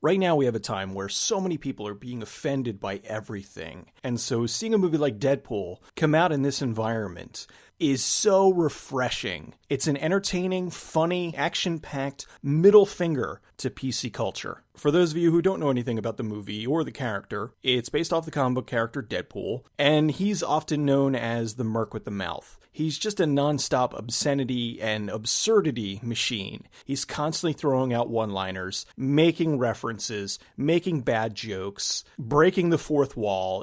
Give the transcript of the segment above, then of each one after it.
Right now we have a time where so many people are being offended by everything. And so seeing a movie like Deadpool come out in this environment is so refreshing. It's an entertaining, funny, action-packed middle finger to PC culture. For those of you who don't know anything about the movie or the character, it's based off the comic book character Deadpool, and he's often known as the Merc with the Mouth. He's just a non-stop obscenity and absurdity machine. He's constantly throwing out one-liners, making references, making bad jokes, breaking the fourth wall.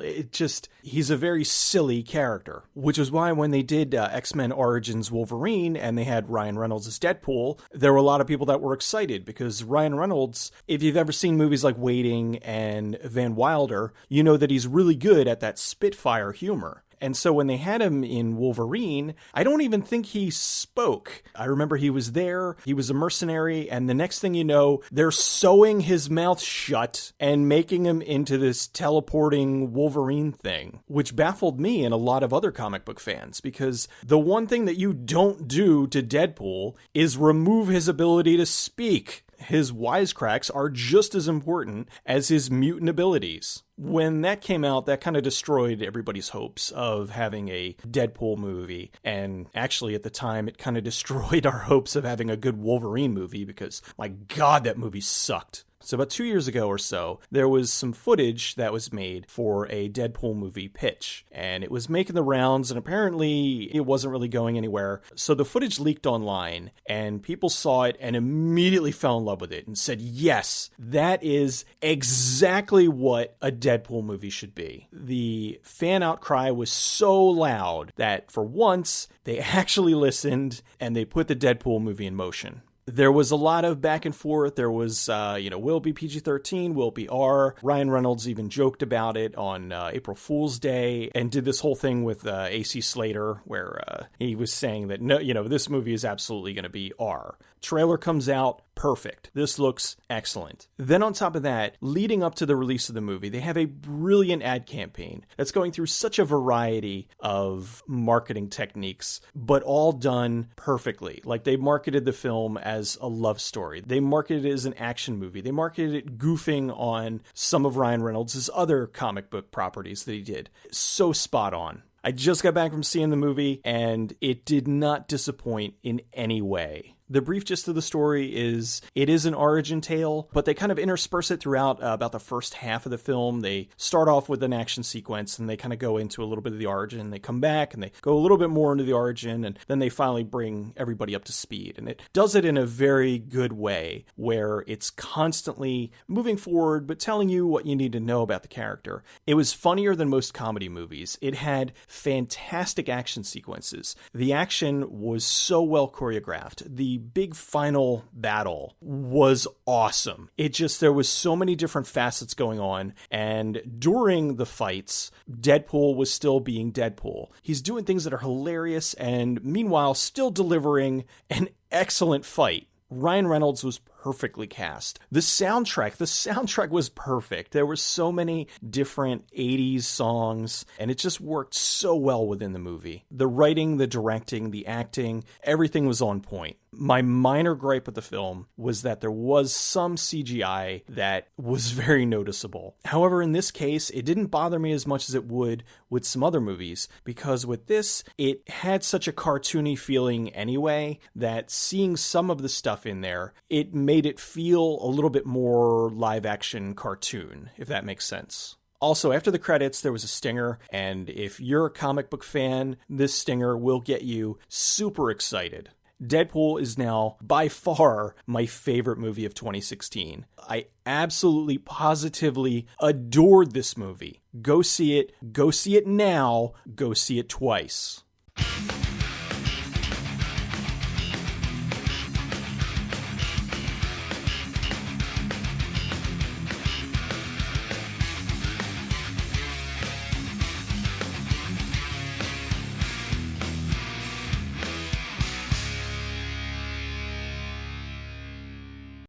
He's a very silly character, which is why when they did X-Men Origins Wolverine and they had Ryan Reynolds as Deadpool, there were a lot of people that were excited because Ryan Reynolds, if you've ever seen movies like Waiting and Van Wilder, you know that he's really good at that Spitfire humor. And so when they had him in Wolverine, I don't even think he spoke. I remember he was there, he was a mercenary, and the next thing you know, they're sewing his mouth shut and making him into this teleporting Wolverine thing, which baffled me and a lot of other comic book fans, because the one thing that you don't do to Deadpool is remove his ability to speak. His wisecracks are just as important as his mutant abilities. When that came out, that kind of destroyed everybody's hopes of having a Deadpool movie. And actually, at the time, it kind of destroyed our hopes of having a good Wolverine movie because, my God, that movie sucked. So about 2 years ago or so, there was some footage that was made for a Deadpool movie pitch. And it was making the rounds, and apparently it wasn't really going anywhere. So the footage leaked online, and people saw it and immediately fell in love with it and said, yes, that is exactly what a Deadpool movie should be. The fan outcry was so loud that for once, they actually listened and they put the Deadpool movie in motion. There was a lot of back and forth. There was, will it be PG-13? Will it be R? Ryan Reynolds even joked about it on April Fool's Day and did this whole thing with AC Slater where he was saying that, no, this movie is absolutely going to be R. Trailer comes out, perfect. This looks excellent. Then on top of that, leading up to the release of the movie, they have a brilliant ad campaign that's going through such a variety of marketing techniques, but all done perfectly. Like they marketed the film as a love story. They marketed it as an action movie. They marketed it goofing on some of Ryan Reynolds' other comic book properties that he did. So spot on. I just got back from seeing the movie, and it did not disappoint in any way. The brief gist of the story is it is an origin tale, but they kind of intersperse it throughout about the first half of the film. They start off with an action sequence and they kind of go into a little bit of the origin. They come back and they go a little bit more into the origin, and then they finally bring everybody up to speed. And it does it in a very good way where it's constantly moving forward, but telling you what you need to know about the character. It was funnier than most comedy movies. It had fantastic action sequences. The action was so well choreographed. The big final battle was awesome. There was so many different facets going on, and during the fights, Deadpool was still being Deadpool. He's doing things that are hilarious and meanwhile still delivering an excellent fight. Ryan Reynolds was perfectly cast. The soundtrack was perfect. There were so many different 80s songs, and it just worked so well within the movie. The writing, the directing, the acting, everything was on point. My minor gripe with the film was that there was some CGI that was very noticeable. However, in this case, it didn't bother me as much as it would with some other movies, because with this, it had such a cartoony feeling anyway that seeing some of the stuff in there, it made it feel a little bit more live-action cartoon, if that makes sense. Also, after the credits, there was a stinger, and if you're a comic book fan, this stinger will get you super excited. Deadpool is now, by far, my favorite movie of 2016. I absolutely, positively adored this movie. Go see it now, go see it twice.